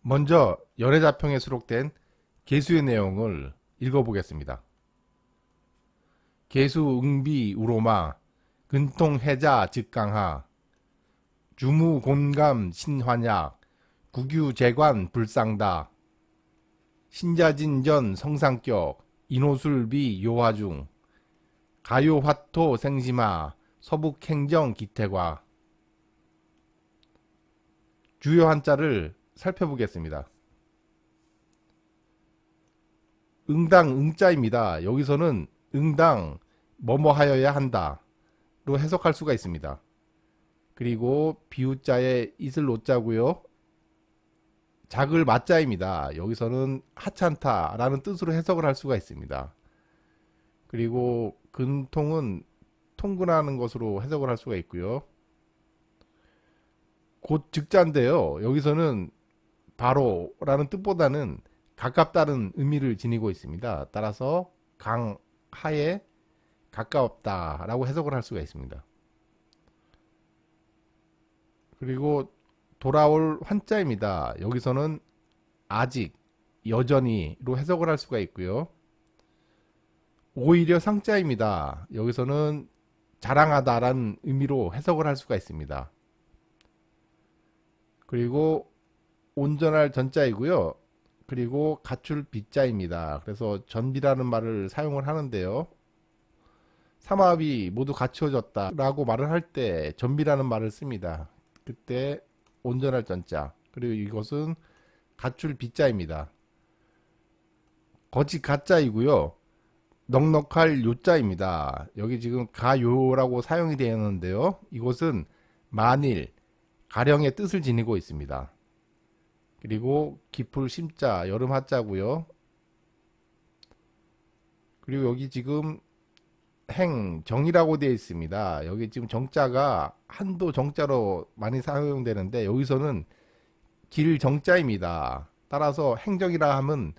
먼저 연해자평에 수록된 계수의 내용을 읽어보겠습니다. 계수 응비 우로마 근통해자 즉강하 주무곤감 신환약 구규재관 불상다 신자진전 성상격 인호술비 요화중 가요화토 생심하 서북행정 기태과 주요 한자를 살펴보겠습니다. 응당 응자입니다. 여기서는 응당 뭐뭐 하여야 한다 로 해석할 수가 있습니다. 그리고 비우자에 이슬 노자고요. 작을 맞자입니다. 여기서는 하찮다 라는 뜻으로 해석을 할 수가 있습니다. 그리고 근통은 통근하는 것으로 해석을 할 수가 있고요. 곧 즉자인데요. 여기서는 바로라는 뜻보다는 가깝다는 의미를 지니고 있습니다. 따라서 강하에 가깝다라고 해석을 할 수가 있습니다. 그리고 돌아올 환자입니다. 여기서는 아직, 여전히로 해석을 할 수가 있고요. 오히려 상자입니다. 여기서는 자랑하다라는 의미로 해석을 할 수가 있습니다. 그리고 온전할 전자이고요. 그리고 갖출 비자입니다. 그래서 전비라는 말을 사용을 하는데요. 삼합이 모두 갖추어졌다 라고 말을 할 때 전비라는 말을 씁니다. 그때 온전할 전자, 그리고 이것은 갖출 비자입니다. 거짓 가짜이고요. 넉넉할 요자입니다. 여기 지금 가요라고 사용이 되었는데요. 이것은 만일, 가령의 뜻을 지니고 있습니다. 그리고 기풀 심자, 여름 하자고요. 그리고 여기 지금 행정이라고 되어 있습니다. 여기 지금 정자가 한도 정자로 많이 사용되는데 여기서는 길 정자입니다. 따라서 행정이라 하면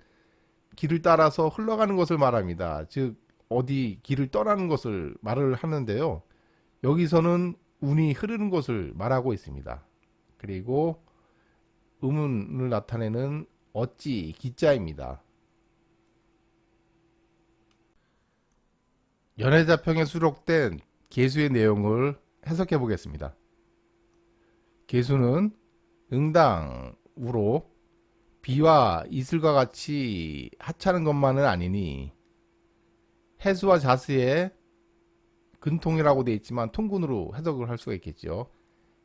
길을 따라서 흘러가는 것을 말합니다. 즉 어디 길을 떠나는 것을 말을 하는데요. 여기서는 운이 흐르는 것을 말하고 있습니다. 그리고 의문을 나타내는 어찌 기자입니다. 연해자평에 수록된 계수의 내용을 해석해 보겠습니다. 계수는 응당으로 비와 이슬과 같이 하찮은 것만은 아니니 해수와 자수의 근통이라고 되어 있지만 통근으로 해석을 할 수가 있겠죠.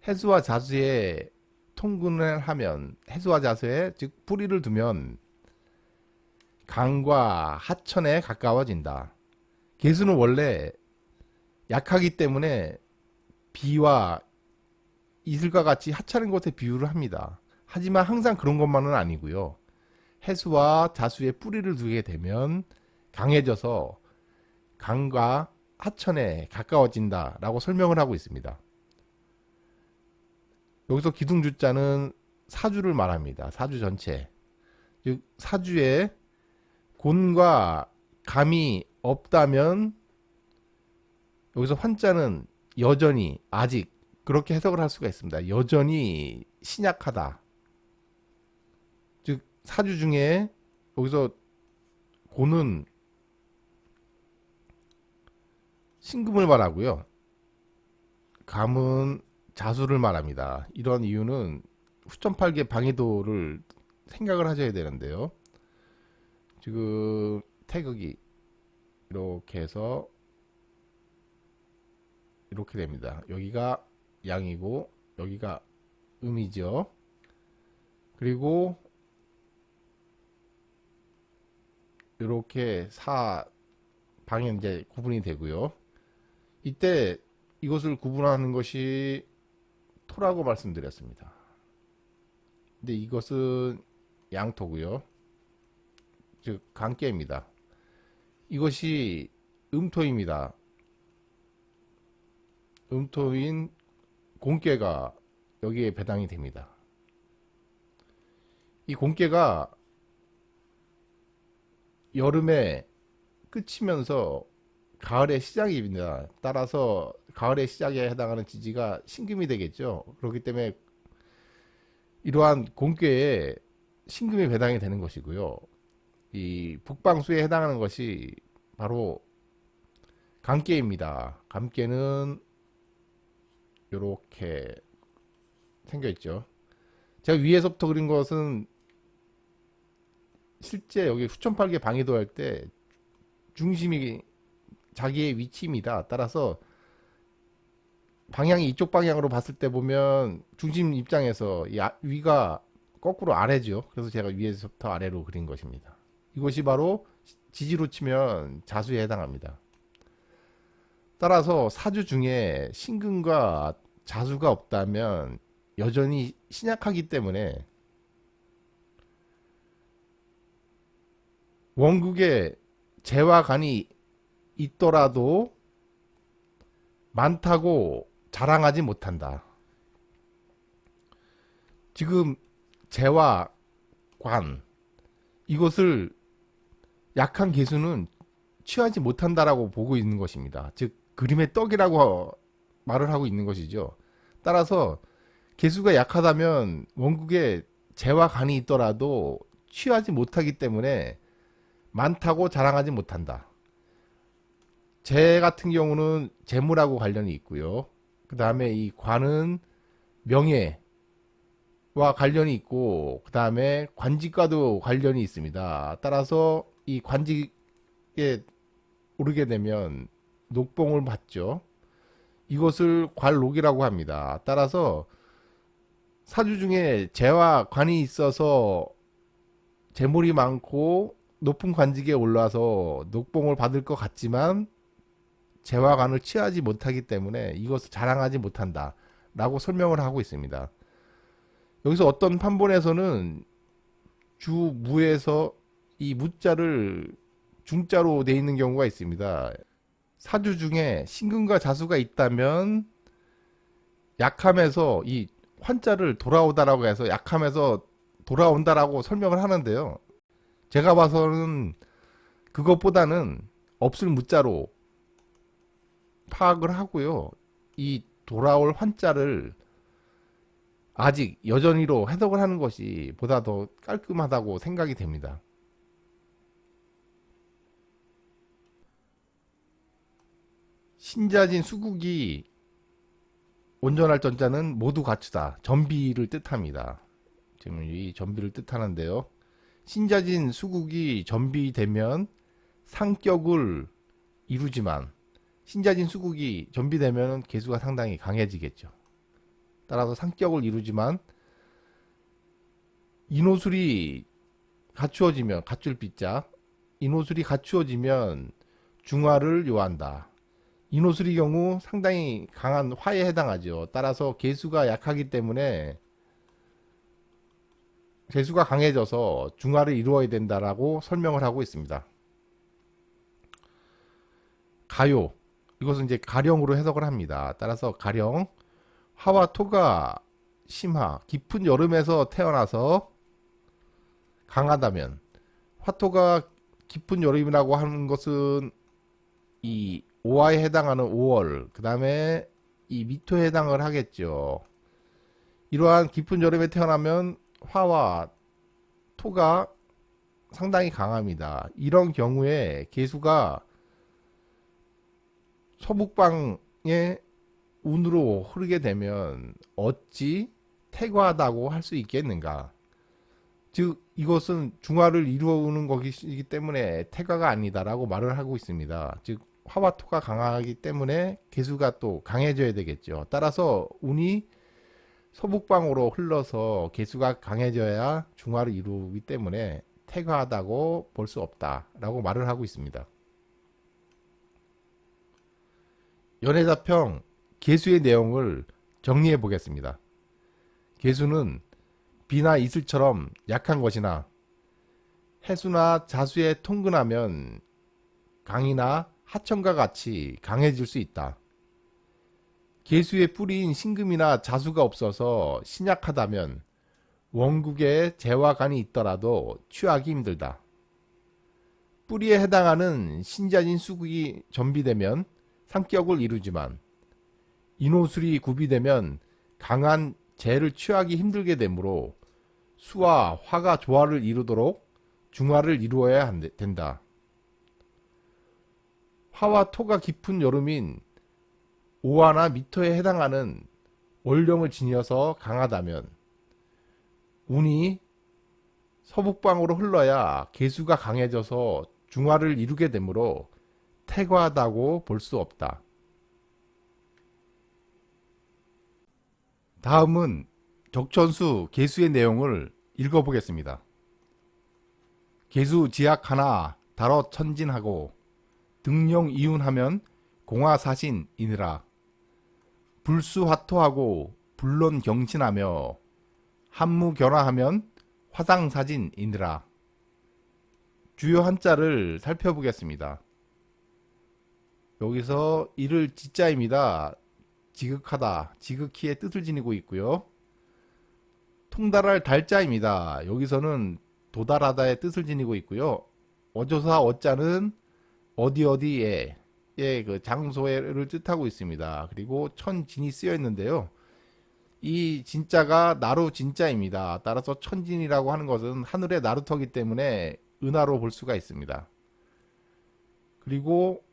해수와 자수의 통근을 하면 해수와 자수에 즉 뿌리를 두면 강과 하천에 가까워진다. 계수는 원래 약하기 때문에 비와 이슬과 같이 하찮은 것에 비유를 합니다. 하지만 항상 그런 것만은 아니고요. 해수와 자수에 뿌리를 두게 되면 강해져서 강과 하천에 가까워진다 라고 설명을 하고 있습니다. 여기서 기둥주자는 사주를 말합니다. 사주 전체. 즉 사주에 곤과 감이 없다면 여기서 환자는 여전히, 아직 그렇게 해석을 할 수가 있습니다. 여전히 신약하다. 즉 사주 중에 여기서 고는 신금을 말하고요. 감은 자수를 말합니다. 이런 이유는 후천팔계 방해도를 생각을 하셔야 되는데요. 지금 태극이 이렇게 해서 이렇게 됩니다. 여기가 양이고 여기가 음이죠. 그리고 이렇게 사방에 이제 구분이 되고요. 이때 이것을 구분하는 것이 토라고 말씀드렸습니다. 근데 이것은 양토고요. 즉 강깨입니다. 이것이 음토입니다. 음토인 공깨가 여기에 배당이 됩니다. 이 공깨가 여름에 끝이면서 가을의 시작입니다. 따라서 가을의 시작에 해당하는 지지가 신금이 되겠죠. 그렇기 때문에 이러한 공깨에 신금이 배당이 되는 것이고요. 이 북방수에 해당하는 것이 바로 감깨입니다. 감깨는 이렇게 생겨 있죠. 제가 위에서부터 그린 것은 실제 여기 수천팔개 방위도 할 때 중심이 자기의 위치입니다. 따라서 방향이 이쪽 방향으로 봤을 때 보면 중심 입장에서 이 위가 거꾸로 아래죠. 그래서 제가 위에서부터 아래로 그린 것입니다. 이것이 바로 지지로 치면 자수에 해당합니다. 따라서 사주 중에 신금과 자수가 없다면 여전히 신약하기 때문에 원국에 재와 간이 있더라도 많다고 자랑하지 못한다. 지금 재와 관 이것을 약한 개수는 취하지 못한다라고 보고 있는 것입니다. 즉 그림의 떡이라고 말을 하고 있는 것이죠. 따라서 개수가 약하다면 원국에 재와 간이 있더라도 취하지 못하기 때문에 많다고 자랑하지 못한다. 재 같은 경우는 재물하고 관련이 있고요. 그 다음에 이 관은 명예와 관련이 있고, 그 다음에 관직과도 관련이 있습니다. 따라서 이 관직에 오르게 되면 녹봉을 받죠. 이것을 관록이라고 합니다. 따라서 사주 중에 재와 관이 있어서 재물이 많고 높은 관직에 올라서 녹봉을 받을 것 같지만 재와 관을 취하지 못하기 때문에 이것을 자랑하지 못한다 라고 설명을 하고 있습니다. 여기서 어떤 판본에서는 주무에서 이 무자를 중자로 되어 있는 경우가 있습니다. 사주 중에 신금과 자수가 있다면 약함에서 이 환자를 돌아오다라고 해서 약함에서 돌아온다라고 설명을 하는데요. 제가 봐서는 그것보다는 없을 무자로 파악을 하고요. 이 돌아올 환자를 아직 여전히로 해석을 하는 것이 보다 더 깔끔하다고 생각이 됩니다. 신자진 수국이 온전할 전자는 모두 갖추다. 전비를 뜻합니다. 지금 이 전비를 뜻하는데요. 신자진 수국이 전비되면 상격을 이루지만 신자진 수국이 전비되면 개수가 상당히 강해지겠죠. 따라서 상격을 이루지만 인호술이 갖추어지면 갖출 비자 인호술이 갖추어지면 중화를 요한다. 인호술의 경우 상당히 강한 화에 해당하죠. 따라서 개수가 약하기 때문에 개수가 강해져서 중화를 이루어야 된다라고 설명을 하고 있습니다. 가요 이것은 이제 가령으로 해석을 합니다. 따라서 가령 화와 토가 심하 깊은 여름에서 태어나서 강하다면 화토가 깊은 여름이라고 하는 것은 이 5화에 해당하는 5월 그 다음에 이 미토에 해당을 하겠죠. 이러한 깊은 여름에 태어나면 화와 토가 상당히 강합니다. 이런 경우에 개수가 서북방의 운으로 흐르게 되면 어찌 태과하다고 할 수 있겠는가? 즉 이것은 중화를 이루는 것이기 때문에 태과가 아니다라고 말을 하고 있습니다. 즉 화와 토가 강하기 때문에 개수가 또 강해져야 되겠죠. 따라서 운이 서북방으로 흘러서 개수가 강해져야 중화를 이루기 때문에 태과하다고 볼 수 없다라고 말을 하고 있습니다. 연해자평 개수의 내용을 정리해 보겠습니다. 개수는 비나 이슬처럼 약한 것이나 해수나 자수에 통근하면 강이나 하천과 같이 강해질 수 있다. 개수의 뿌리인 신금이나 자수가 없어서 신약하다면 원국에 재와 간이 있더라도 취하기 힘들다. 뿌리에 해당하는 신자진 수국이 전비되면 상격을 이루지만 인호술이 구비되면 강한 재를 취하기 힘들게 되므로 수와 화가 조화를 이루도록 중화를 이루어야 된다. 화와 토가 깊은 여름인 5화나 미터에 해당하는 월령을 지녀서 강하다면 운이 서북방으로 흘러야 계수가 강해져서 중화를 이루게 되므로 태과하다고 볼 수 없다. 다음은 적천수 계수의 내용을 읽어보겠습니다. 계수 지약 하나 달어 천진하고 등용 이운하면 공화사신이니라. 불수화토하고 불론 경신하며 한무견화하면 화상사진이니라. 주요 한자를 살펴보겠습니다. 여기서 이를 지자입니다. 지극하다, 지극히의 뜻을 지니고 있고요. 통달할 달자입니다. 여기서는 도달하다의 뜻을 지니고 있고요. 어조사 어자는 어디 어디에 그 장소를 뜻하고 있습니다. 그리고 천진이 쓰여 있는데요. 이 진자가 나루 진자입니다. 따라서 천진이라고 하는 것은 하늘의 나루터기 때문에 은하로 볼 수가 있습니다. 그리고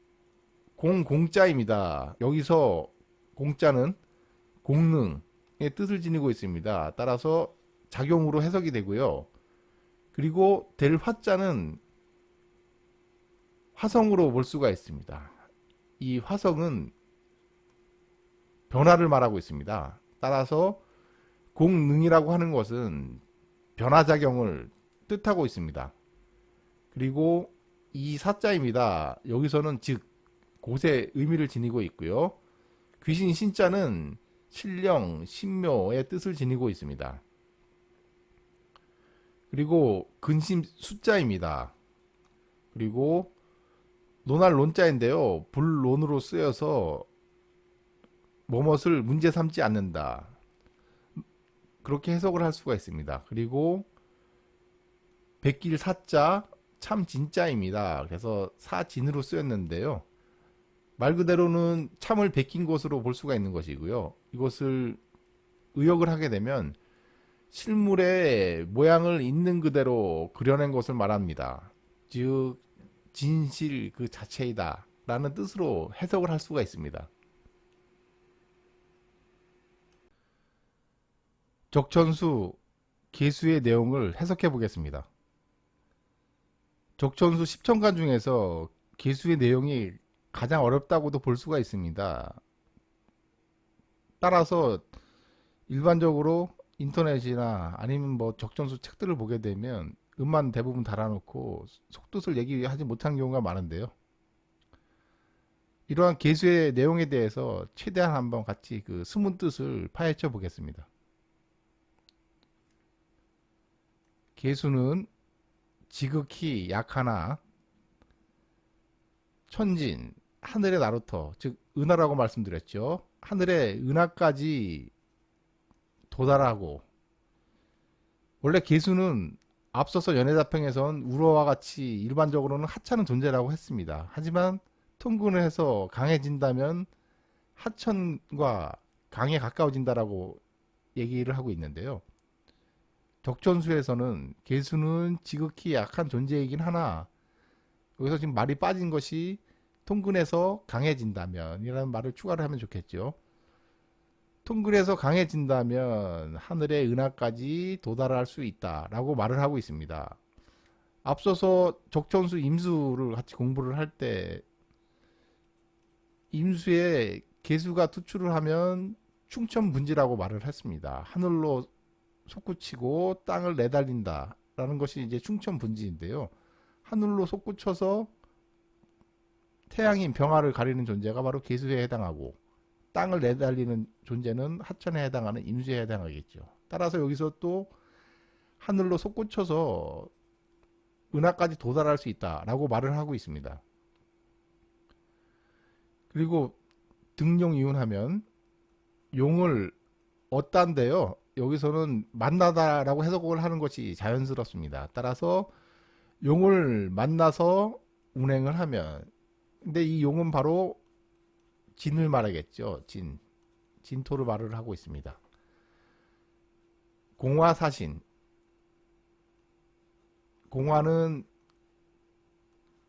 공자입니다. 여기서 공자는 공능의 뜻을 지니고 있습니다. 따라서 작용으로 해석이 되고요. 그리고 될 화자는 화성으로 볼 수가 있습니다. 이 화성은 변화를 말하고 있습니다. 따라서 공능이라고 하는 것은 변화작용을 뜻하고 있습니다. 그리고 이 사자입니다. 여기서는 즉 곳의 의미를 지니고 있고요. 귀신 신자는 신령, 신묘의 뜻을 지니고 있습니다. 그리고 근심 숫자입니다. 그리고 논할 논자인데요. 불론으로 쓰여서 뭐뭇을 문제 삼지 않는다. 그렇게 해석을 할 수가 있습니다. 그리고 백길 사자 참 진짜입니다. 그래서 사진으로 쓰였는데요. 말 그대로는 참을 베낀 것으로 볼 수가 있는 것이고요. 이것을 의역을 하게 되면 실물의 모양을 있는 그대로 그려낸 것을 말합니다. 즉 진실 그 자체이다 라는 뜻으로 해석을 할 수가 있습니다. 적천수 계수의 내용을 해석해 보겠습니다. 적천수 10천간 중에서 계수의 내용이 가장 어렵다고도 볼 수가 있습니다. 따라서 일반적으로 인터넷이나 아니면 뭐 적천수 책들을 보게 되면 음만 대부분 달아놓고 속뜻을 얘기하지 못한 경우가 많은데요. 이러한 계수의 내용에 대해서 최대한 한번 같이 그 숨은 뜻을 파헤쳐 보겠습니다. 계수는 지극히 약하나 천진, 하늘의 나루터, 즉 은하라고 말씀드렸죠. 하늘의 은하까지 도달하고, 원래 계수는 앞서서 연해자평에선 우로와 같이 일반적으로는 하찮은 존재라고 했습니다. 하지만 통근을 해서 강해진다면 하천과 강에 가까워진다라고 얘기를 하고 있는데요. 적천수에서는 계수는 지극히 약한 존재이긴 하나, 여기서 지금 말이 빠진 것이 통근해서 강해진다면 이라는 말을 추가를 하면 좋겠죠. 통근해서 강해진다면 하늘의 은하까지 도달할 수 있다라고 말을 하고 있습니다. 앞서서 적천수 임수를 같이 공부를 할 때 임수에 계수가 투출을 하면 충천분지라고 말을 했습니다. 하늘로 솟구치고 땅을 내달린다 라는 것이 이제 충천분지인데요. 하늘로 솟구쳐서 태양인 병화를 가리는 존재가 바로 계수에 해당하고, 땅을 내달리는 존재는 하천에 해당하는 임수에 해당하겠죠. 따라서 여기서 또 하늘로 솟구쳐서 은하까지 도달할 수 있다라고 말을 하고 있습니다. 그리고 등용 이운하면 용을 얻다인데요. 여기서는 만나다라고 해석을 하는 것이 자연스럽습니다. 따라서 용을 만나서 운행을 하면, 근데 이 용은 바로 진을 말하겠죠. 진토를 말을 하고 있습니다. 공화사신, 공화는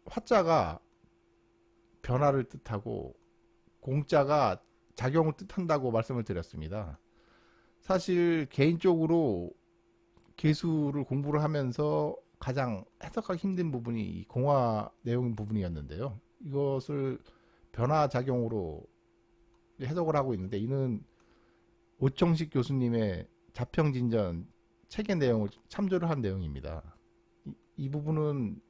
화자가 변화를 뜻하고 공자가 작용을 뜻한다고 말씀을 드렸습니다. 사실 개인적으로 계수를 공부를 하면서 가장 해석하기 힘든 부분이 이 공화 내용 부분이었는데요. 이것을 변화작용으로 해석을 하고 있는데, 이는 오청식 교수님의 자평진전 책의 내용을 참조를 한 내용입니다. 이 부분은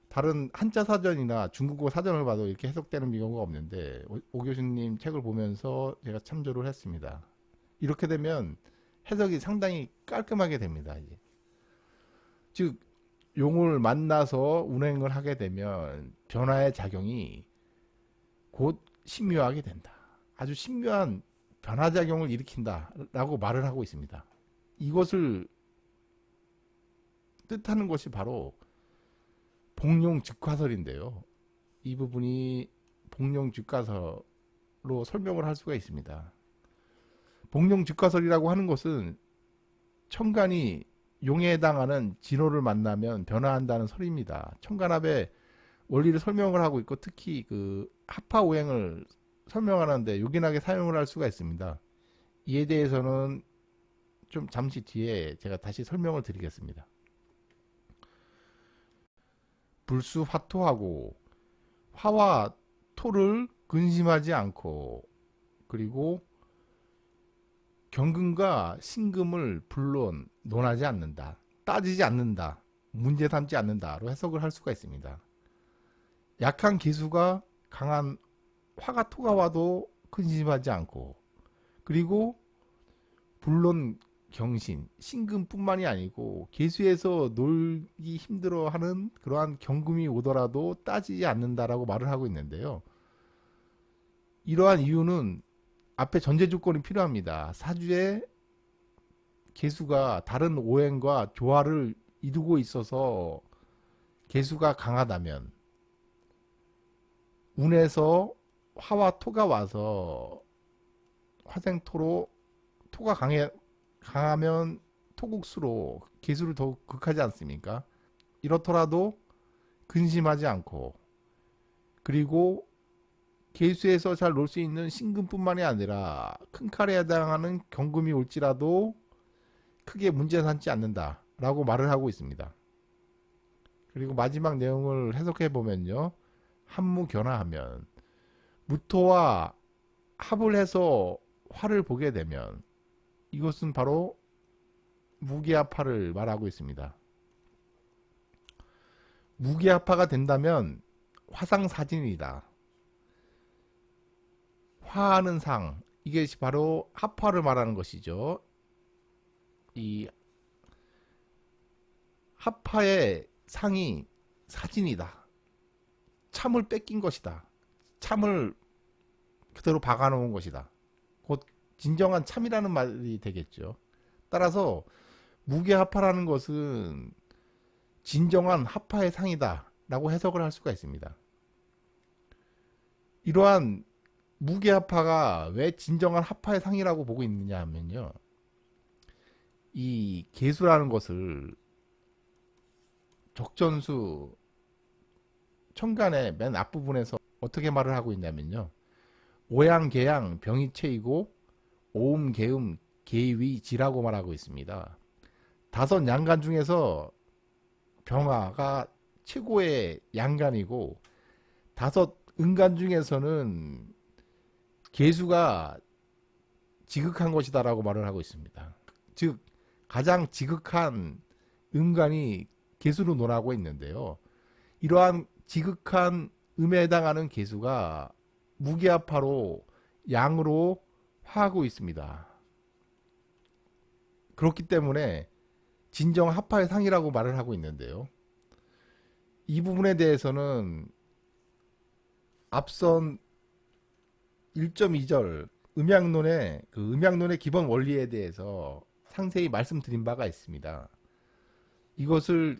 다른 한자 사전이나 중국어 사전을 봐도 이렇게 해석되는 경우가 없는데, 오 교수님 책을 보면서 제가 참조를 했습니다. 이렇게 되면 해석이 상당히 깔끔하게 됩니다. 이제. 즉 용을 만나서 운행을 하게 되면 변화의 작용이 곧 신묘하게 된다. 아주 신묘한 변화작용을 일으킨다 라고 말을 하고 있습니다. 이것을 뜻하는 것이 바로 복룡즉화설인데요. 이 부분이 복룡즉화설로 설명을 할 수가 있습니다. 복룡즉화설이라고 하는 것은 천간이 용에 해당하는 진호를 만나면 변화한다는 설입니다. 천간합의 원리를 설명을 하고 있고, 특히 그 합화오행을 설명하는데 요긴하게 사용을 할 수가 있습니다. 이에 대해서는 좀 잠시 뒤에 제가 다시 설명을 드리겠습니다. 불수화토하고 화와 토를 근심하지 않고, 그리고 경금과 신금을 불론 논하지 않는다, 따지지 않는다, 문제 삼지 않는다로 해석을 할 수가 있습니다. 약한 계수가 강한 화가 토가 와도 근심하지 않고, 그리고 불론 경신, 신금뿐만이 아니고 계수에서 놀기 힘들어하는 그러한 경금이 오더라도 따지지 않는다라고 말을 하고 있는데요. 이러한 이유는 앞에 전제 조건이 필요합니다. 사주에 계수가 다른 오행과 조화를 이루고 있어서 계수가 강하다면, 운에서 화와 토가 와서 화생토로, 토가 강하면 토국수로 계수를 더욱 극하지 않습니까? 이렇더라도 근심하지 않고, 그리고 계수에서 잘 놀 수 있는 신금뿐만이 아니라 큰 칼에 해당하는 경금이 올지라도 크게 문제 삼지 않는다 라고 말을 하고 있습니다. 그리고 마지막 내용을 해석해 보면요, 한무견화하면 무토와 합을 해서 화를 보게 되면 이것은 바로 무게합화를 말하고 있습니다. 무게합화가 된다면 화상사진이다. 화하는 상, 이것이 바로 합화를 말하는 것이죠. 이 합화의 상이 사진이다. 참을 뺏긴 것이다. 참을 그대로 박아놓은 것이다. 곧 진정한 참이라는 말이 되겠죠. 따라서 무게합화라는 것은 진정한 합화의 상이다 라고 해석을 할 수가 있습니다. 이러한 무게합화가 왜 진정한 합화의 상이라고 보고 있느냐 하면요, 이 계수라는 것을 적전수 천간의 맨 앞부분에서 어떻게 말을 하고 있냐면요, 오양개양 병이체이고 오음개음 개위지라고 말하고 있습니다. 다섯 양간 중에서 병화가 최고의 양간이고, 다섯 음간 중에서는 계수가 지극한 것이다 라고 말을 하고 있습니다. 즉 가장 지극한 음간이 계수로 논하고 있는데요, 이러한 지극한 음에 해당하는 계수가 무게합화로 양으로 화하고 있습니다. 그렇기 때문에 진정 합화의 상이라고 말을 하고 있는데요, 이 부분에 대해서는 앞선 1.2절 음양론의 기본 원리에 대해서 상세히 말씀드린 바가 있습니다. 이것을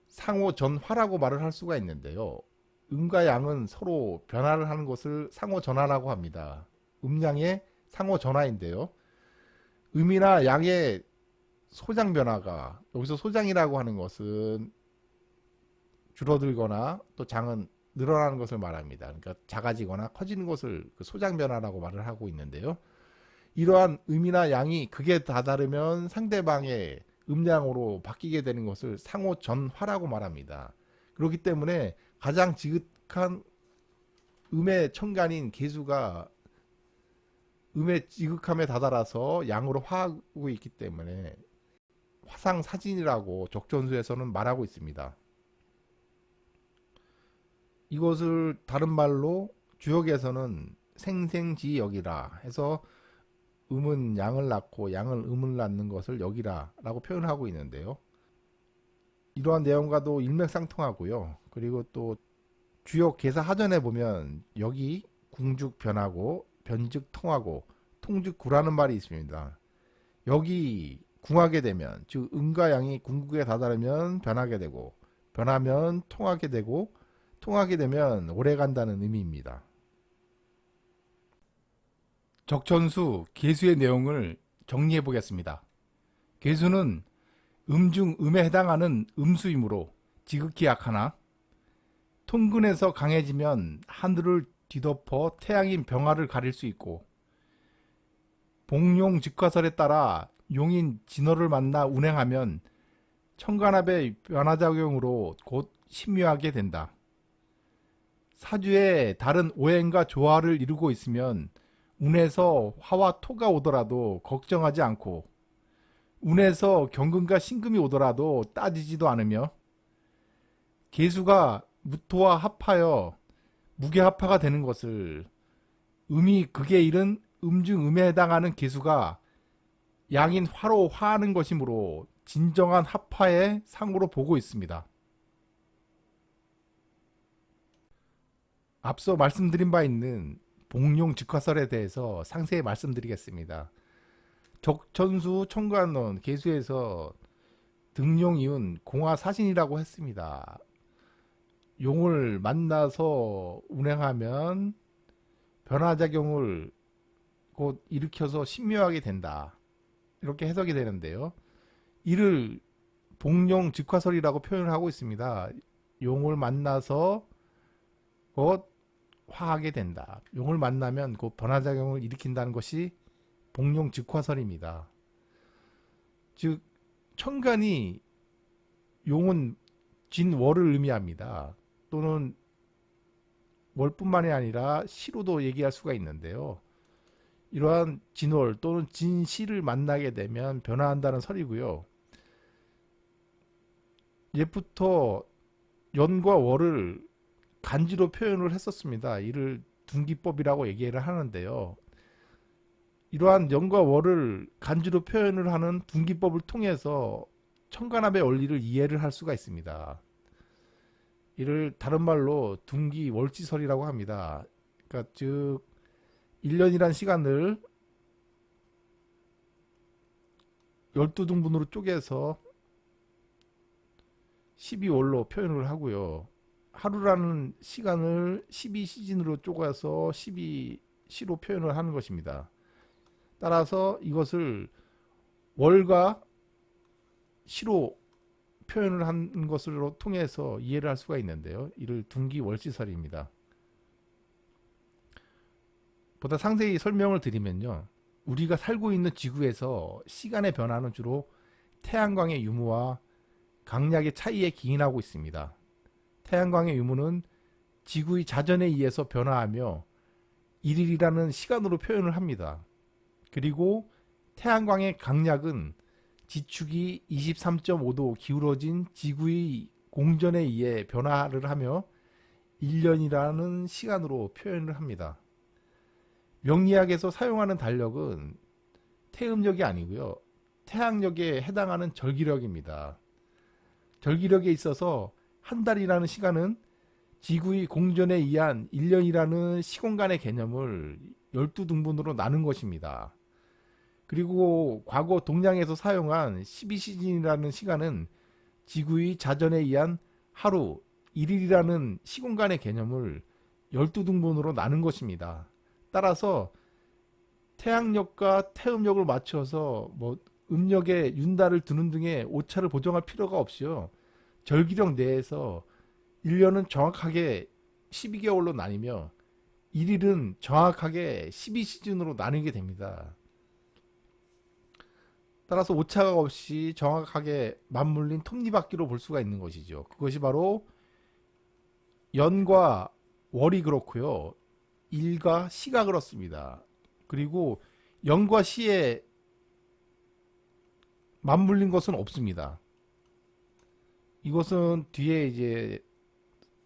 상호전화라고 말을 할 수가 있는데요, 음과 양은 서로 변화를 하는 것을 상호전화라고 합니다. 음양의 상호전화인데요, 음이나 양의 소장 변화가, 여기서 소장이라고 하는 것은 줄어들거나 또 장은 늘어나는 것을 말합니다. 그러니까 작아지거나 커지는 것을 그 소장 변화라고 말을 하고 있는데요. 이러한 음이나 양이 극에 다다르면 상대방의 음량으로 바뀌게 되는 것을 상호전화라고 말합니다. 그렇기 때문에 가장 지극한 음의 천간인 계수가 음의 지극함에 다다라서 양으로 화하고 있기 때문에 화상사진이라고 적전수에서는 말하고 있습니다. 이것을 다른 말로 주역에서는 생생지역이라 해서 음은 양을 낳고 양은 음을 낳는 것을 역이라 라고 표현하고 있는데요. 이러한 내용과도 일맥상통하고요. 그리고 또 주역 계사 하전에 보면 역이 궁죽 변하고 변즉 통하고 통즉 구라는 말이 있습니다. 역이 궁하게 되면, 즉 음과 양이 궁극에 다다르면 변하게 되고, 변하면 통하게 되고, 통하게 되면 오래 간다는 의미입니다. 적천수 계수의 내용을 정리해 보겠습니다. 계수는 음 중 음에 해당하는 음수이므로 지극히 약하나 통근에서 강해지면 하늘을 뒤덮어 태양인 병화를 가릴 수 있고, 복용 직화설에 따라 용인 진월을 만나 운행하면 천간합의 변화작용으로 곧 심유하게 된다. 사주에 다른 오행과 조화를 이루고 있으면 운에서 화와 토가 오더라도 걱정하지 않고, 운에서 경금과 신금이 오더라도 따지지도 않으며, 계수가 무토와 합하여 무게합화가 되는 것을 음이 극에 이른 음중 음에 해당하는 계수가 양인 화로 화하는 것이므로 진정한 합화의 상으로 보고 있습니다. 앞서 말씀드린 바 있는 복용 직화설에 대해서 상세히 말씀드리겠습니다. 적천수 천간론 계수에서 등용이은 공화사신이라고 했습니다. 용을 만나서 운행하면 변화작용을 곧 일으켜서 신묘하게 된다. 이렇게 해석이 되는데요. 이를 복용 직화설이라고 표현을 하고 있습니다. 용을 만나서 곧 화하게 된다. 용을 만나면 곧 변화작용을 일으킨다는 것이 복용 직화설입니다. 즉 천간이 용은 진월을 의미합니다. 또는 월뿐만이 아니라 시로도 얘기할 수가 있는데요. 이러한 진월 또는 진시를 만나게 되면 변화한다는 설이고요. 옛부터 연과 월을 간지로 표현을 했었습니다. 이를 둔기법이라고 얘기를 하는데요. 이러한 연과 월을 간지로 표현을 하는 둔기법을 통해서 천간합의 원리를 이해를 할 수가 있습니다. 이를 다른 말로 둔기월지설이라고 합니다. 그러니까 즉 1년이란 시간을 12등분으로 쪼개서 12월로 표현을 하고요. 하루라는 시간을 12시즌으로 쪼개서 12시로 표현을 하는 것입니다. 따라서 이것을 월과 시로 표현을 한 것으로 통해서 이해를 할 수가 있는데요. 이를 둔기월시설입니다. 보다 상세히 설명을 드리면요. 우리가 살고 있는 지구에서 시간의 변화는 주로 태양광의 유무와 강약의 차이에 기인하고 있습니다. 태양광의 유무는 지구의 자전에 의해서 변화하며 일일이라는 시간으로 표현을 합니다. 그리고 태양광의 강약은 지축이 23.5도 기울어진 지구의 공전에 의해 변화를 하며 1년이라는 시간으로 표현을 합니다. 명리학에서 사용하는 달력은 태음력이 아니고요. 태양력에 해당하는 절기력입니다. 절기력에 있어서 한 달이라는 시간은 지구의 공전에 의한 1년이라는 시공간의 개념을 12등분으로 나눈 것입니다. 그리고 과거 동양에서 사용한 12시즌이라는 시간은 지구의 자전에 의한 하루, 1일이라는 시공간의 개념을 12등분으로 나눈 것입니다. 따라서 태양력과 태음력을 맞춰서 음력에 윤달을 두는 등의 오차를 보정할 필요가 없이요. 절기령 내에서 1년은 정확하게 12개월로 나뉘며 1일은 정확하게 12시즌으로 나뉘게 됩니다. 따라서 오차가 없이 정확하게 맞물린 톱니바퀴로 볼 수가 있는 것이죠. 그것이 바로 연과 월이 그렇고요. 일과 시가 그렇습니다. 그리고 연과 시에 맞물린 것은 없습니다. 이것은 뒤에 이제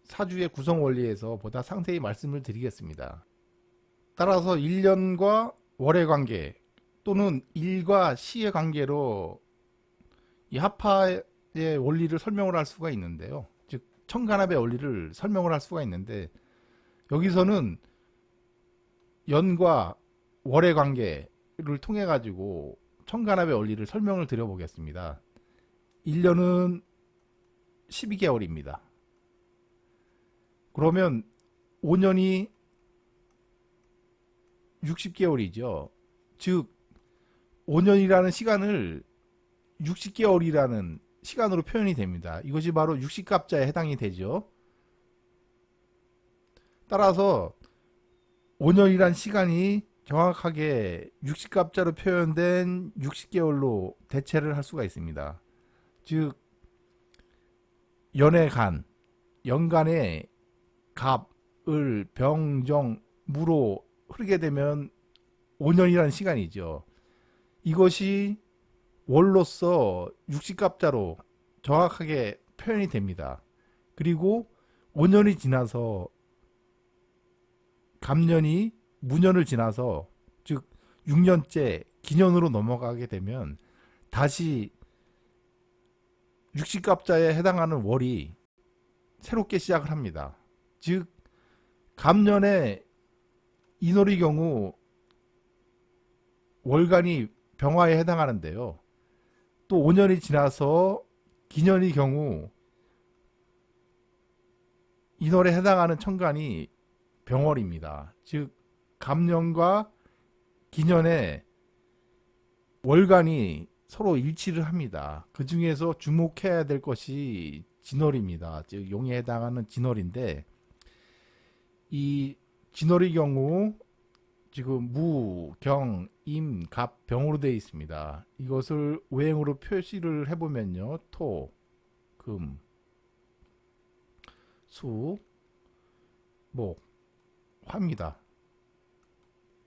사주의 구성 원리에서 보다 상세히 말씀을 드리겠습니다. 따라서 1년과 월의 관계 또는 일과 시의 관계로 이 합파의 원리를 설명을 할 수가 있는데요. 즉 천간합의 원리를 설명을 할 수가 있는데 여기서는 연과 월의 관계를 통해 가지고 천간합의 원리를 설명을 드려보겠습니다. 1년은 12개월입니다. 그러면 5년이 60개월이죠. 즉 5년이라는 시간을 60개월이라는 시간으로 표현이 됩니다. 이것이 바로 60갑자에 해당이 되죠. 따라서 5년이란 시간이 정확하게 60갑자로 표현된 60개월로 대체를 할 수가 있습니다. 즉 연의 간, 연간의 갑, 을, 병, 정, 무로 흐르게 되면 5년이라는 시간이죠. 이것이 월로서 60갑자로 정확하게 표현이 됩니다. 그리고 5년이 지나서 갑년이 무년을 지나서 즉 6년째 기년으로 넘어가게 되면 다시 60갑자에 해당하는 월이 새롭게 시작을 합니다. 즉 갑년의 인월의 경우 월간이 병화에 해당하는데요. 또 5년이 지나서 기년의 경우 인월에 해당하는 천간이 병월입니다. 즉 갑년과 기년의 월간이 서로 일치를 합니다. 그 중에서 주목해야 될 것이 진월입니다. 즉 용에 해당하는 진월인데 이 진월의 경우 지금 무, 경, 임, 갑, 병으로 되어 있습니다. 이것을 오행으로 표시를 해보면요. 토, 금, 수, 목, 화입니다.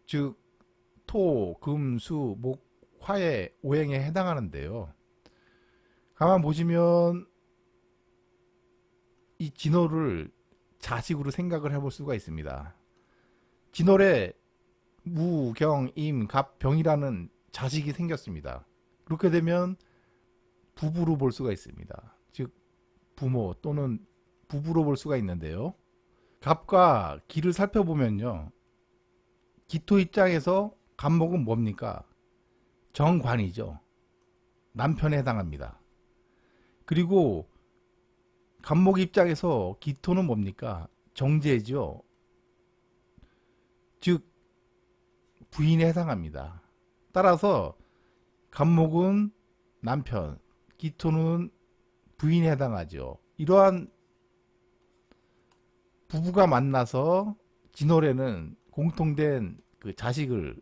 즉 토, 금, 수, 목, 화의 오행에 해당하는데요. 가만 보시면 이 진월을 자식으로 생각을 해볼 수가 있습니다. 진월에 무, 경, 임, 갑, 병이라는 자식이 생겼습니다. 그렇게 되면 부부로 볼 수가 있습니다. 즉 부모 또는 부부로 볼 수가 있는데요. 갑과 기를 살펴보면요. 기토 입장에서 갑목은 뭡니까? 정관이죠. 남편에 해당합니다. 그리고 갑목 입장에서 기토는 뭡니까? 정제죠. 즉 부인에 해당합니다. 따라서 갑목은 남편, 기토는 부인에 해당하죠. 이러한 부부가 만나서 진월에는 공통된 그 자식을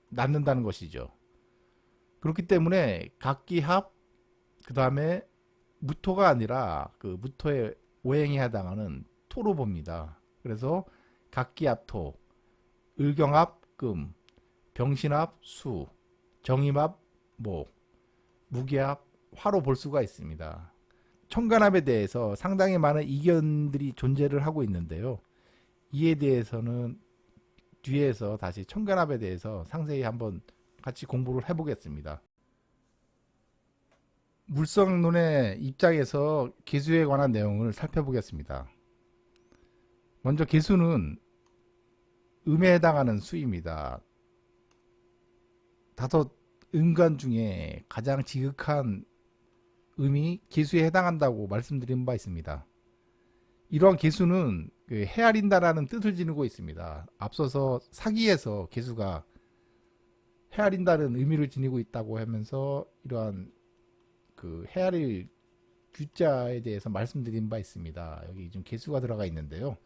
낳는다는 것이죠. 그렇기 때문에 각기합, 그 다음에 무토가 아니라 그 무토의 오행에 해당하는 토로 봅니다. 그래서 각기합토, 을경합 금, 병신합 수, 정임합 목, 무기합 화로 볼 수가 있습니다. 천간합에 대해서 상당히 많은 이견들이 존재를 하고 있는데요. 이에 대해서는 뒤에서 다시 천간합에 대해서 상세히 한번 같이 공부를 해보겠습니다. 물성론의 입장에서 개수에 관한 내용을 살펴보겠습니다. 먼저 개수는 음에 해당하는 수입니다. 다섯 음간 중에 가장 지극한 음이 개수에 해당한다고 말씀드린 바 있습니다. 이러한 개수는 헤아린다라는 뜻을 지니고 있습니다. 앞서서 사기에서 개수가 헤아린다는 의미를 지니고 있다고 하면서 이러한 그 헤아릴 규자에 대해서 말씀드린 바 있습니다. 여기 좀 개수가 들어가 있는데요.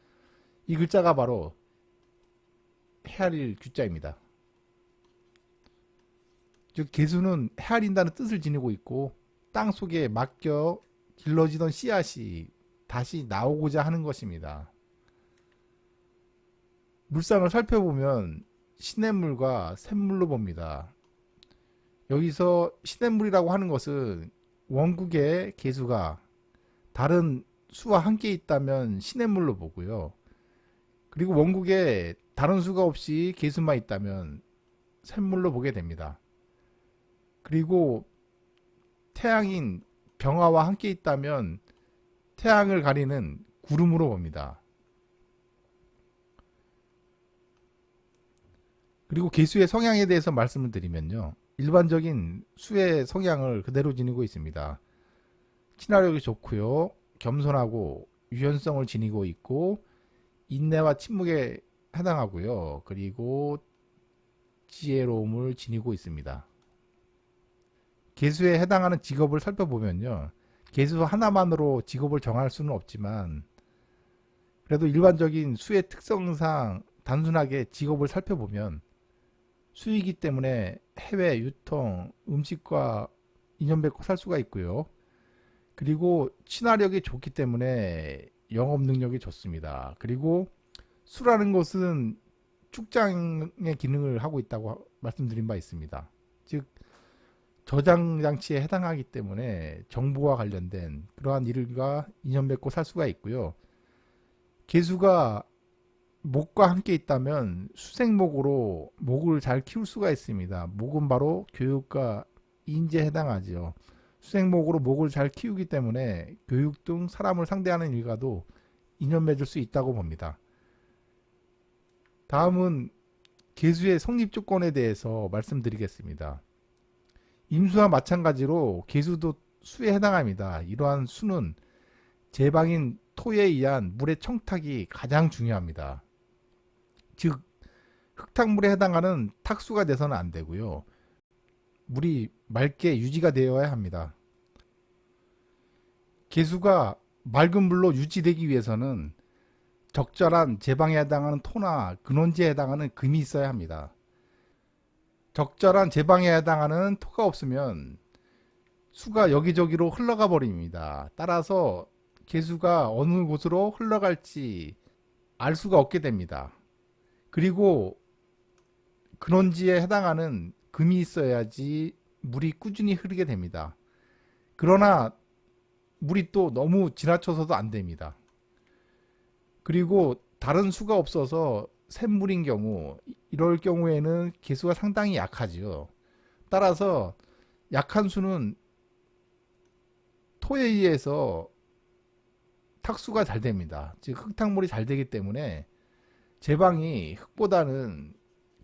이 글자가 바로 헤아릴 규자입니다. 즉 개수는 헤아린다는 뜻을 지니고 있고 땅 속에 맡겨 길러지던 씨앗이 다시 나오고자 하는 것입니다. 물상을 살펴보면 시냇물과 샘물로 봅니다. 여기서 시냇물이라고 하는 것은 원국의 개수가 다른 수와 함께 있다면 시냇물로 보고요. 그리고 원국에 다른 수가 없이 개수만 있다면 샘물로 보게 됩니다. 그리고 태양인 병화와 함께 있다면 태양을 가리는 구름으로 봅니다. 그리고 개수의 성향에 대해서 말씀을 드리면요. 일반적인 수의 성향을 그대로 지니고 있습니다. 친화력이 좋고요. 겸손하고 유연성을 지니고 있고 인내와 침묵에 해당하고요. 그리고 지혜로움을 지니고 있습니다. 개수에 해당하는 직업을 살펴보면요. 개수 하나만으로 직업을 정할 수는 없지만 그래도 일반적인 수의 특성상 단순하게 직업을 살펴보면 수이기 때문에 해외 유통, 음식과 인연 맺고 살 수가 있고요. 그리고 친화력이 좋기 때문에 영업 능력이 좋습니다. 그리고 수라는 것은 축장의 기능을 하고 있다고 말씀드린 바 있습니다. 즉 저장 장치에 해당하기 때문에 정보와 관련된 그러한 일과 인연 맺고 살 수가 있고요. 개수가 목과 함께 있다면 수생목으로 목을 잘 키울 수가 있습니다. 목은 바로 교육과 인재에 해당하죠. 수생목으로 목을 잘 키우기 때문에 교육 등 사람을 상대하는 일과도 인연 맺을 수 있다고 봅니다. 다음은 개수의 성립 조건에 대해서 말씀드리겠습니다. 임수와 마찬가지로 개수도 수에 해당합니다. 이러한 수는 제방인 토에 의한 물의 청탁이 가장 중요합니다. 즉 흙탕물에 해당하는 탁수가 돼서는 안 되고요. 물이 맑게 유지가 되어야 합니다. 개수가 맑은 물로 유지되기 위해서는 적절한 제방에 해당하는 토나 근원지에 해당하는 금이 있어야 합니다. 적절한 제방에 해당하는 토가 없으면 수가 여기저기로 흘러가 버립니다. 따라서 개수가 어느 곳으로 흘러갈지 알 수가 없게 됩니다. 그리고 근원지에 해당하는 금이 있어야지 물이 꾸준히 흐르게 됩니다. 그러나 물이 또 너무 지나쳐서도 안 됩니다. 그리고 다른 수가 없어서 샘물인 경우 이럴 경우에는 개수가 상당히 약하지요. 따라서 약한 수는 토에 의해서 탁수가 잘 됩니다. 즉 흙탕물이 잘 되기 때문에 제방이 흙보다는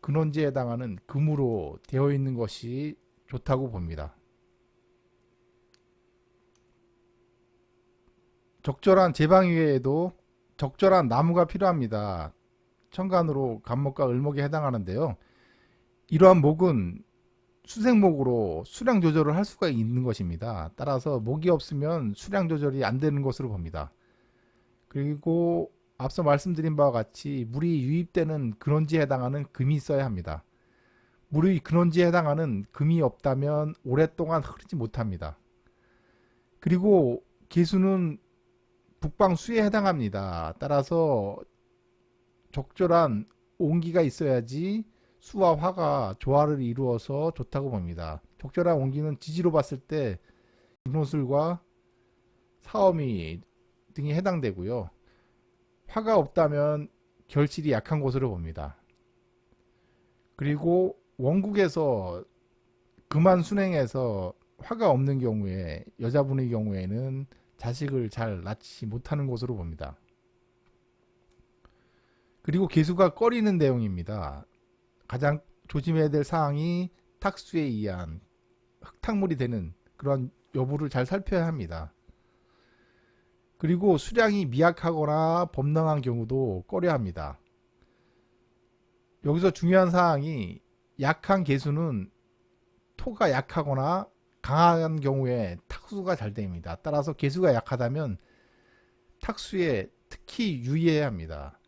근원지에 해당하는 금으로 되어 있는 것이 좋다고 봅니다. 적절한 제방 이외에도 적절한 나무가 필요합니다. 천간으로 간목과 을목에 해당하는데요. 이러한 목은 수생목으로 수량 조절을 할 수가 있는 것입니다. 따라서 목이 없으면 수량 조절이 안 되는 것으로 봅니다. 그리고 앞서 말씀드린 바와 같이 물이 유입되는 근원지에 해당하는 금이 있어야 합니다. 물의 근원지에 해당하는 금이 없다면 오랫동안 흐르지 못합니다. 그리고 개수는 북방수에 해당합니다. 따라서 적절한 온기가 있어야지 수와 화가 조화를 이루어서 좋다고 봅니다. 적절한 온기는 지지로 봤을 때 인호술과 사어미 등이 해당되고요. 화가 없다면 결실이 약한 것으로 봅니다. 그리고 원국에서 금한 순행해서 화가 없는 경우에 여자분의 경우에는 자식을 잘 낳지 못하는 것으로 봅니다. 그리고 개수가 꺼리는 내용입니다. 가장 조심해야 될 사항이 탁수에 의한 흙탕물이 되는 그런 여부를 잘 살펴야 합니다. 그리고 수량이 미약하거나 범람한 경우도 꺼려 합니다. 여기서 중요한 사항이 약한 개수는 토가 약하거나 강한 경우에 탁수가 잘 됩니다. 따라서 개수가 약하다면 탁수에 특히 유의해야 합니다.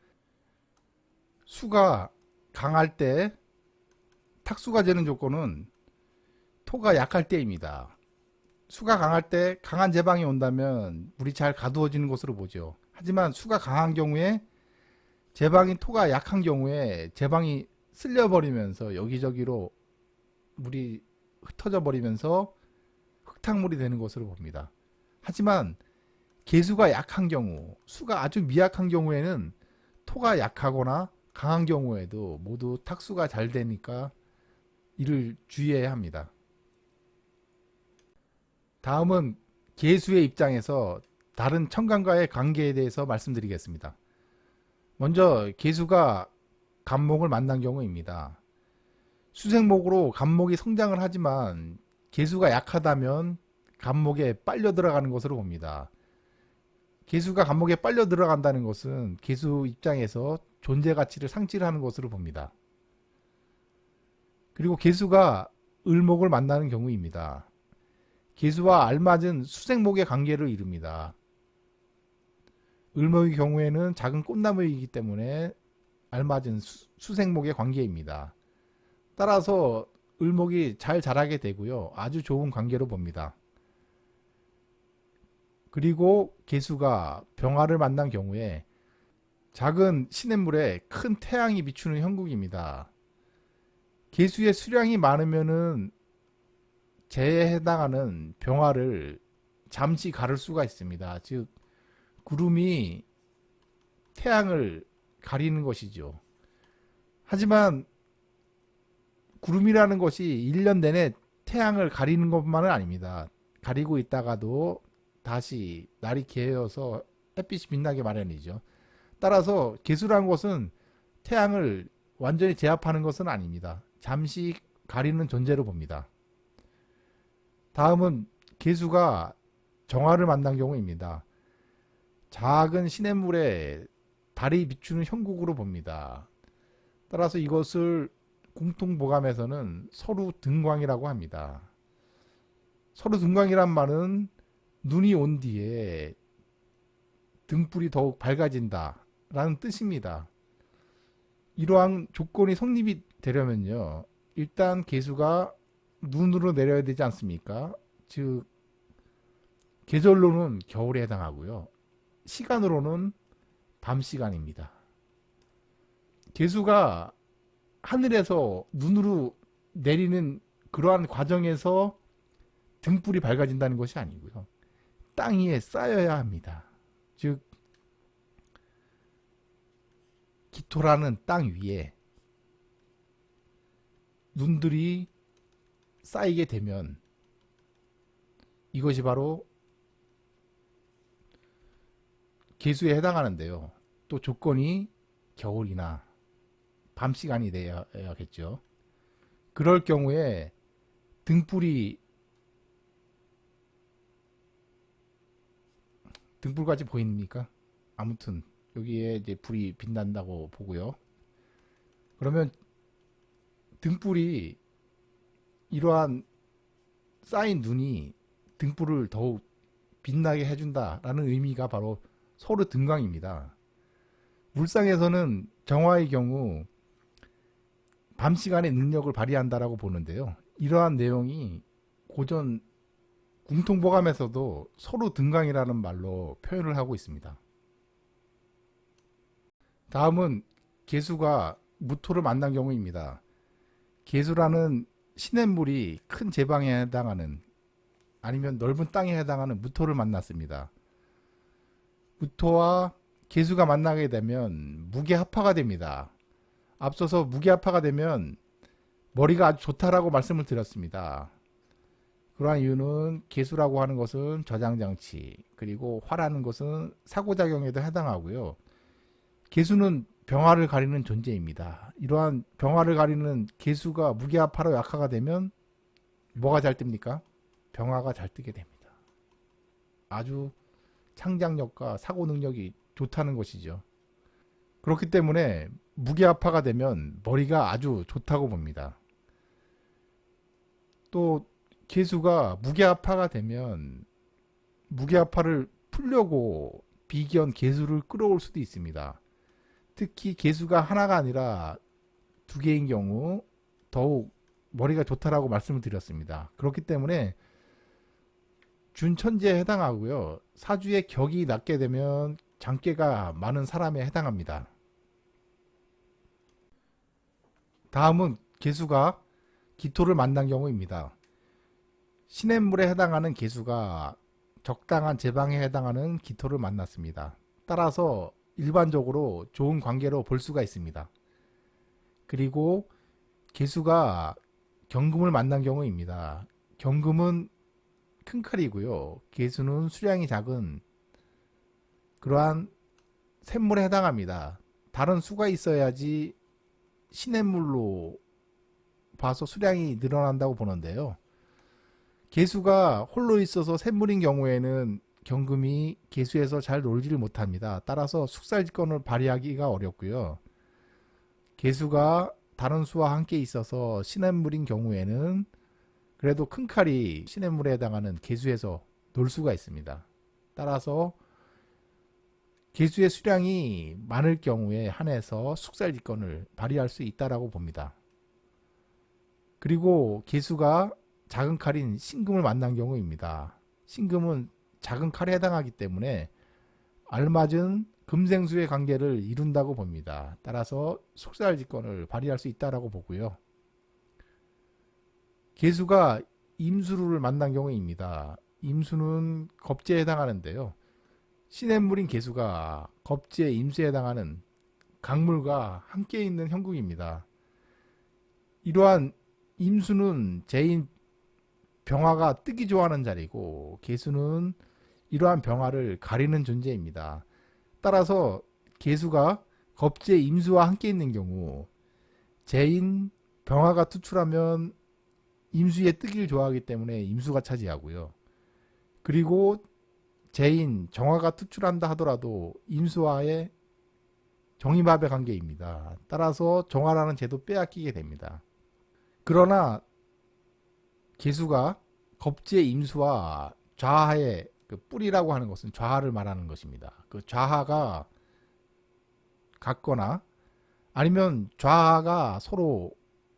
수가 강할 때 탁수가 되는 조건은 토가 약할 때입니다. 수가 강할 때 강한 제방이 온다면 물이 잘 가두어지는 것으로 보죠. 하지만 수가 강한 경우에 제방인 토가 약한 경우에 제방이 쓸려버리면서 여기저기로 물이 흩어져 버리면서 흙탕물이 되는 것으로 봅니다. 하지만 개수가 약한 경우, 수가 아주 미약한 경우에는 토가 약하거나 강한 경우에도 모두 탁수가 잘 되니까 이를 주의해야 합니다. 다음은 개수의 입장에서 다른 청강과의 관계에 대해서 말씀드리겠습니다. 먼저 개수가 간목을 만난 경우입니다. 수생목으로 간목이 성장을 하지만 개수가 약하다면 간목에 빨려 들어가는 것으로 봅니다. 개수가 간목에 빨려 들어간다는 것은 개수 입장에서 존재 가치를 상실하는 것으로 봅니다. 그리고 개수가 을목을 만나는 경우입니다. 개수와 알맞은 수생목의 관계를 이룹니다. 을목의 경우에는 작은 꽃나무이기 때문에 알맞은 수생목의 관계입니다. 따라서 을목이 잘 자라게 되고요. 아주 좋은 관계로 봅니다. 그리고 개수가 병화를 만난 경우에 작은 시냇물에 큰 태양이 비추는 형국입니다. 개수의 수량이 많으면은 재에 해당하는 병화를 잠시 가를 수가 있습니다. 즉 구름이 태양을 가리는 것이죠. 하지만 구름이라는 것이 1년 내내 태양을 가리는 것만은 아닙니다. 가리고 있다가도 다시 날이 개어서 햇빛이 빛나게 마련이죠. 따라서 개수라는 것은 태양을 완전히 제압하는 것은 아닙니다. 잠시 가리는 존재로 봅니다. 다음은 개수가 정화를 만난 경우입니다. 작은 시냇물에 달이 비추는 형국으로 봅니다. 따라서 이것을 궁통보감에서는 서루등광이라고 합니다. 서루등광이란 말은 눈이 온 뒤에 등불이 더욱 밝아진다 라는 뜻입니다. 이러한 조건이 성립이 되려면요, 일단 개수가 눈으로 내려야 되지 않습니까? 즉 계절로는 겨울에 해당하고요, 시간으로는 밤 시간입니다. 개수가 하늘에서 눈으로 내리는 그러한 과정에서 등불이 밝아진다는 것이 아니고요, 땅 위에 쌓여야 합니다. 즉 기토라는 땅 위에 눈들이 쌓이게 되면 이것이 바로 개수에 해당하는데요. 또 조건이 겨울이나 밤 시간이 되어야겠죠. 그럴 경우에 등불같이 보입니까? 아무튼 여기에 이제 불이 빛난다고 보고요. 그러면 등불이, 이러한 쌓인 눈이 등불을 더욱 빛나게 해준다라는 의미가 바로 서루등광입니다. 물상에서는 정화의 경우 밤 시간에 능력을 발휘한다라고 보는데요. 이러한 내용이 고전 궁통보감에서도 서루등광이라는 말로 표현을 하고 있습니다. 다음은 개수가 무토를 만난 경우입니다. 개수라는 시냇물이 큰 제방에 해당하는, 아니면 넓은 땅에 해당하는 무토를 만났습니다. 무토와 개수가 만나게 되면 무게합화가 됩니다. 앞서서 무게합화가 되면 머리가 아주 좋다라고 말씀을 드렸습니다. 그러한 이유는 개수라고 하는 것은 저장장치, 그리고 화라는 것은 사고작용에도 해당하고요, 개수는 병화를 가리는 존재입니다. 이러한 병화를 가리는 개수가 무게합화로 약화가 되면 뭐가 잘 뜹니까? 병화가 잘 뜨게 됩니다. 아주 창작력과 사고 능력이 좋다는 것이죠. 그렇기 때문에 무게합화가 되면 머리가 아주 좋다고 봅니다. 또 개수가 무게합파가 되면 무게합파를 풀려고 비견 개수를 끌어올 수도 있습니다. 특히 개수가 하나가 아니라 두 개인 경우 더욱 머리가 좋다라고 말씀을 드렸습니다. 그렇기 때문에 준천재에 해당하고요. 사주의 격이 낮게 되면 장깨가 많은 사람에 해당합니다. 다음은 개수가 기토를 만난 경우입니다. 시냇물에 해당하는 개수가 적당한 제방에 해당하는 기토를 만났습니다. 따라서 일반적으로 좋은 관계로 볼 수가 있습니다. 그리고 개수가 경금을 만난 경우입니다. 경금은 큰 칼이고요. 개수는 수량이 작은 그러한 샘물에 해당합니다. 다른 수가 있어야지 시냇물로 봐서 수량이 늘어난다고 보는데요. 개수가 홀로 있어서 샘물인 경우에는 경금이 개수에서 잘 놀지를 못합니다. 따라서 숙살지권을 발휘하기가 어렵고요. 개수가 다른 수와 함께 있어서 시냇물인 경우에는 그래도 큰 칼이 시냇물에 해당하는 개수에서 놀 수가 있습니다. 따라서 개수의 수량이 많을 경우에 한해서 숙살지권을 발휘할 수 있다라고 봅니다. 그리고 개수가 작은 칼인 신금을 만난 경우입니다. 신금은 작은 칼에 해당하기 때문에 알맞은 금생수의 관계를 이룬다고 봅니다. 따라서 속살지권을 발휘할 수 있다라고 보고요. 개수가 임수를 만난 경우입니다. 임수는 겁재에 해당하는데요. 시냇물인 개수가 겁재 임수에 해당하는 강물과 함께 있는 형국입니다. 이러한 임수는 제인 병화가 뜨기 좋아하는 자리고 개수는 이러한 병화를 가리는 존재입니다. 따라서 개수가 겁재 임수와 함께 있는 경우 제인 병화가 투출하면 임수에 뜨기를 좋아하기 때문에 임수가 차지하고요. 그리고 제인 정화가 투출한다 하더라도 임수와의 정이합의 관계입니다. 따라서 정화라는 제도 빼앗기게 됩니다. 그러나 개수가 겁재 임수와 좌하의 그 뿔이라고 하는 것은 좌하를 말하는 것입니다. 그 좌하가 같거나 아니면 좌하가 서로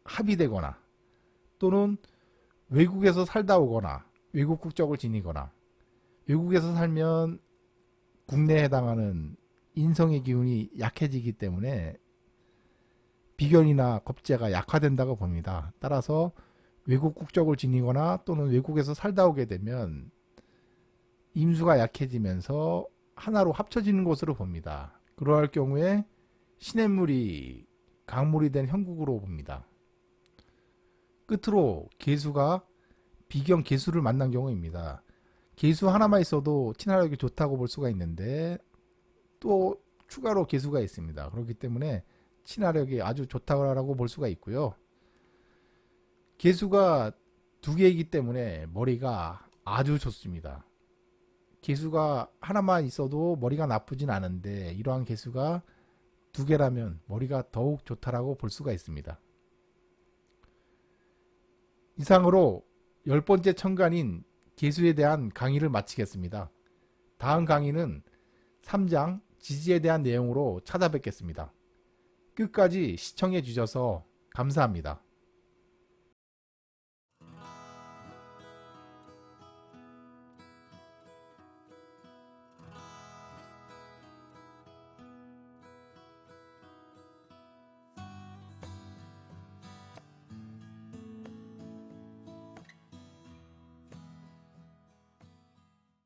합의되거나 또는 외국에서 살다 오거나 외국 국적을 지니거나 외국에서 살면 국내에 해당하는 인성의 기운이 약해지기 때문에 비견이나 겁재가 약화된다고 봅니다. 따라서 외국 국적을 지니거나 또는 외국에서 살다 오게 되면 임수가 약해지면서 하나로 합쳐지는 것으로 봅니다. 그러할 경우에 시냇물이 강물이 된 형국으로 봅니다. 끝으로 개수가 비견 개수를 만난 경우입니다. 개수 하나만 있어도 친화력이 좋다고 볼 수가 있는데 또 추가로 개수가 있습니다. 그렇기 때문에 친화력이 아주 좋다고 볼 수가 있고요. 개수가 두 개이기 때문에 머리가 아주 좋습니다. 개수가 하나만 있어도 머리가 나쁘진 않은데 이러한 개수가 두 개라면 머리가 더욱 좋다라고 볼 수가 있습니다. 이상으로 10번째 천간인 개수에 대한 강의를 마치겠습니다. 다음 강의는 3장 지지에 대한 내용으로 찾아뵙겠습니다. 끝까지 시청해 주셔서 감사합니다.